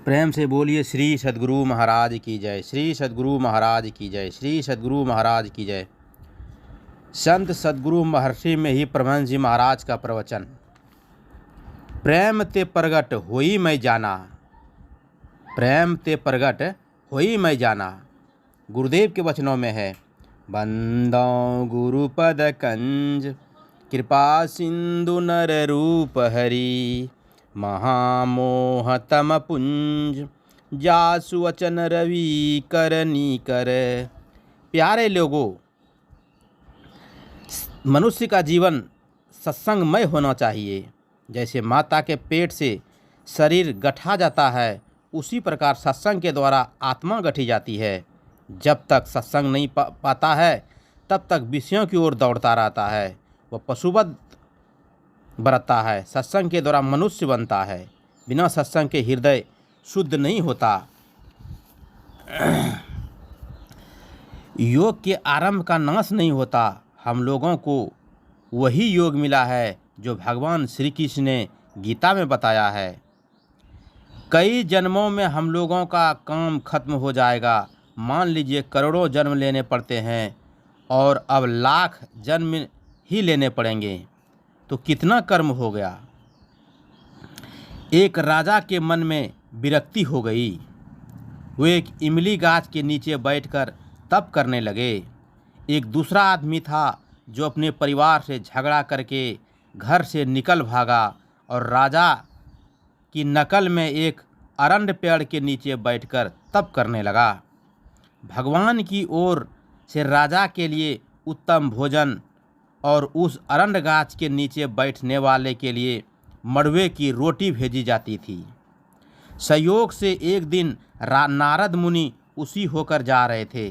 प्रेम से बोलिए श्री सद्गुरु महाराज की जय। श्री सद्गुरु महाराज की जय। श्री सद्गुरु महाराज की जय। संत सद्गुरु महर्षि में ही परमहंस जी महाराज का प्रवचन। प्रेम ते प्रगट होई मैं जाना, प्रेम ते प्रगट होई मैं जाना। गुरुदेव के वचनों में है, बंदो गुरुपद कंज कृपा सिंधु नर रूप हरि, महामोह तम पुंज जासु वचन रवि करनी कर। प्यारे लोगों, मनुष्य का जीवन सत्संगमय होना चाहिए। जैसे माता के पेट से शरीर गठा जाता है, उसी प्रकार सत्संग के द्वारा आत्मा गठी जाती है। जब तक सत्संग नहीं पाता है, तब तक विषयों की ओर दौड़ता रहता है, वह पशुवत बरतता है। सत्संग के द्वारा मनुष्य बनता है। बिना सत्संग के हृदय शुद्ध नहीं होता। योग के आरंभ का नाश नहीं होता। हम लोगों को वही योग मिला है जो भगवान श्री कृष्ण ने गीता में बताया है। कई जन्मों में हम लोगों का काम खत्म हो जाएगा। मान लीजिए करोड़ों जन्म लेने पड़ते हैं और अब लाख जन्म ही लेने पड़ेंगे, तो कितना कर्म हो गया। एक राजा के मन में विरक्ति हो गई। वो एक इमली गाछ के नीचे बैठकर तप करने लगे। एक दूसरा आदमी था जो अपने परिवार से झगड़ा करके घर से निकल भागा और राजा की नकल में एक अरंड पेड़ के नीचे बैठकर तप करने लगा। भगवान की ओर से राजा के लिए उत्तम भोजन और उस अरंड गाछ के नीचे बैठने वाले के लिए मड़वे की रोटी भेजी जाती थी। संयोग से एक दिन नारद मुनि उसी होकर जा रहे थे।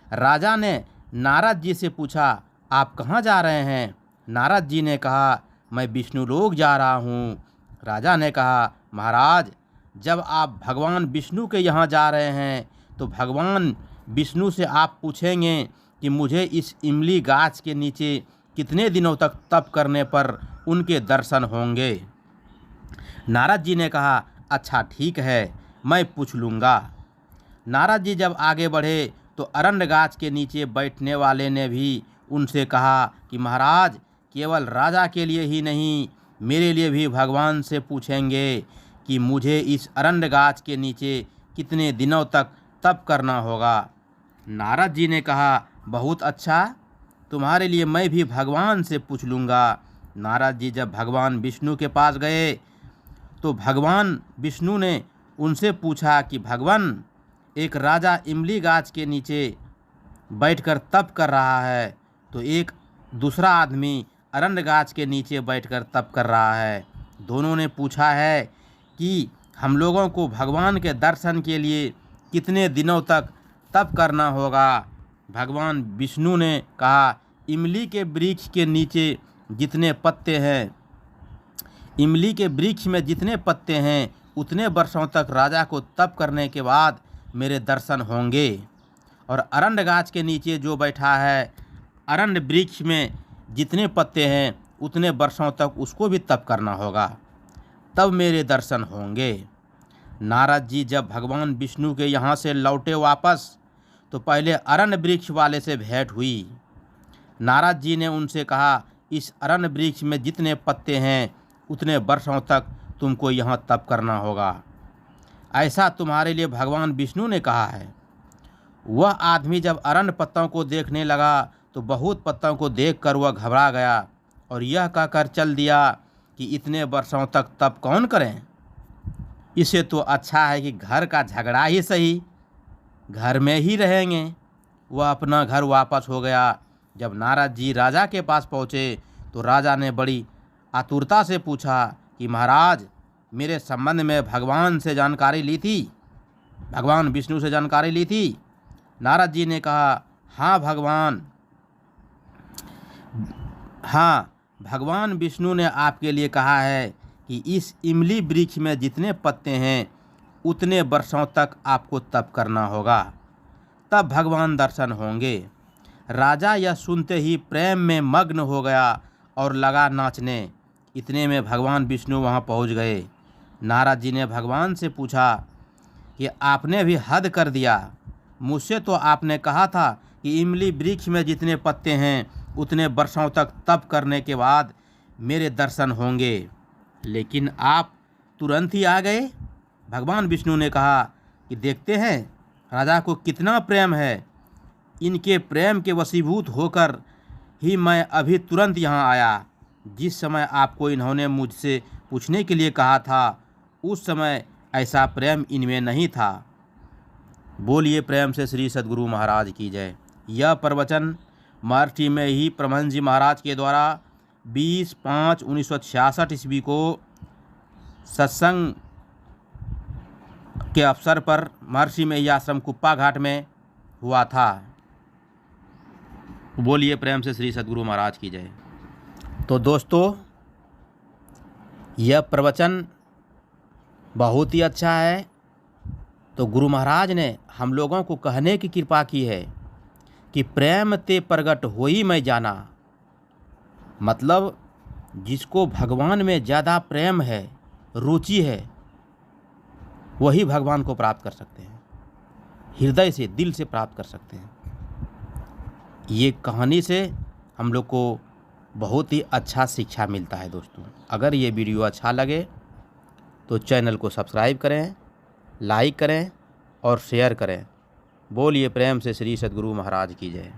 राजा ने नारद जी से पूछा, आप कहाँ जा रहे हैं? नारद जी ने कहा, मैं विष्णुलोक जा रहा हूँ। राजा ने कहा, महाराज, जब आप भगवान विष्णु के यहाँ जा रहे हैं तो भगवान विष्णु से आप पूछेंगे कि मुझे इस इमली गाछ के नीचे कितने दिनों तक तप करने पर उनके दर्शन होंगे। नारद जी ने कहा, अच्छा ठीक है, मैं पूछ लूँगा। नारद जी जब आगे बढ़े तो अरंड गाछ के नीचे बैठने वाले ने भी उनसे कहा कि महाराज, केवल राजा के लिए ही नहीं, मेरे लिए भी भगवान से पूछेंगे कि मुझे इस अरंड गाछ के नीचे कितने दिनों तक तप करना होगा। नारद जी ने कहा, बहुत अच्छा, तुम्हारे लिए मैं भी भगवान से पूछ लूँगा। नारद जी जब भगवान विष्णु के पास गए तो भगवान विष्णु ने उनसे पूछा कि भगवान, एक राजा इमली गाछ के नीचे बैठकर तप कर रहा है, तो एक दूसरा आदमी अरंड गाछ के नीचे बैठकर तप कर रहा है। दोनों ने पूछा है कि हम लोगों को भगवान के दर्शन के लिए कितने दिनों तक तप करना होगा। भगवान विष्णु ने कहा, इमली के वृक्ष के नीचे जितने पत्ते हैं, इमली के वृक्ष में जितने पत्ते हैं, उतने वर्षों तक राजा को तप करने के बाद मेरे दर्शन होंगे। और अरंड गाछ के नीचे जो बैठा है, अरंड वृक्ष में जितने पत्ते हैं, उतने वर्षों तक उसको भी तप करना होगा, तब मेरे दर्शन होंगे। नारद जी जब भगवान विष्णु के यहाँ से लौटे वापस, तो पहले अरण्य वृक्ष वाले से भेंट हुई। नारद जी ने उनसे कहा, इस अरण्य वृक्ष में जितने पत्ते हैं, उतने वर्षों तक तुमको यहाँ तप करना होगा। ऐसा तुम्हारे लिए भगवान विष्णु ने कहा है। वह आदमी जब अरण्य पत्तों को देखने लगा तो बहुत पत्तों को देखकर वह घबरा गया और यह कहकर चल दिया कि इतने वर्षों तक तप कौन करें। इससे तो अच्छा है कि घर का झगड़ा ही सही, घर में ही रहेंगे। वह अपना घर वापस हो गया। जब नारद जी राजा के पास पहुँचे तो राजा ने बड़ी आतुरता से पूछा कि महाराज, मेरे संबंध में भगवान से जानकारी ली थी, भगवान विष्णु से जानकारी ली थी? नारद जी ने कहा, हाँ, भगवान विष्णु ने आपके लिए कहा है कि इस इमली वृक्ष में जितने पत्ते हैं, उतने वर्षों तक आपको तप करना होगा, तब भगवान दर्शन होंगे। राजा यह सुनते ही प्रेम में मग्न हो गया और लगा नाचने। इतने में भगवान विष्णु वहाँ पहुँच गए। नारद जी ने भगवान से पूछा कि आपने भी हद कर दिया। मुझसे तो आपने कहा था कि इमली वृक्ष में जितने पत्ते हैं उतने वर्षों तक तप करने के बाद मेरे दर्शन होंगे, लेकिन आप तुरंत ही आ गए। भगवान विष्णु ने कहा कि देखते हैं राजा को कितना प्रेम है, इनके प्रेम के वशीभूत होकर ही मैं अभी तुरंत यहाँ आया। जिस समय आपको इन्होंने मुझसे पूछने के लिए कहा था उस समय ऐसा प्रेम इनमें नहीं था। बोलिए प्रेम से श्री सद्गुरु महाराज की जय। यह प्रवचन मराठी में ही परमहंस जी महाराज के द्वारा 20/5/1966 ईस्वी को सत्संग के अवसर पर महर्षि में ही आश्रम कुप्पा घाट में हुआ था। बोलिए प्रेम से श्री सद्गुरु महाराज की जय। तो दोस्तों, यह प्रवचन बहुत ही अच्छा है। तो गुरु महाराज ने हम लोगों को कहने की कृपा की है कि प्रेम ते प्रगट होई मैं जाना। मतलब जिसको भगवान में ज़्यादा प्रेम है, रुचि है, वही भगवान को प्राप्त कर सकते हैं, हृदय से, दिल से प्राप्त कर सकते हैं। ये कहानी से हम लोग को बहुत ही अच्छा शिक्षा मिलता है। दोस्तों, अगर ये वीडियो अच्छा लगे तो चैनल को सब्सक्राइब करें, लाइक करें और शेयर करें। बोलिए प्रेम से श्री सद्गुरु महाराज की जय।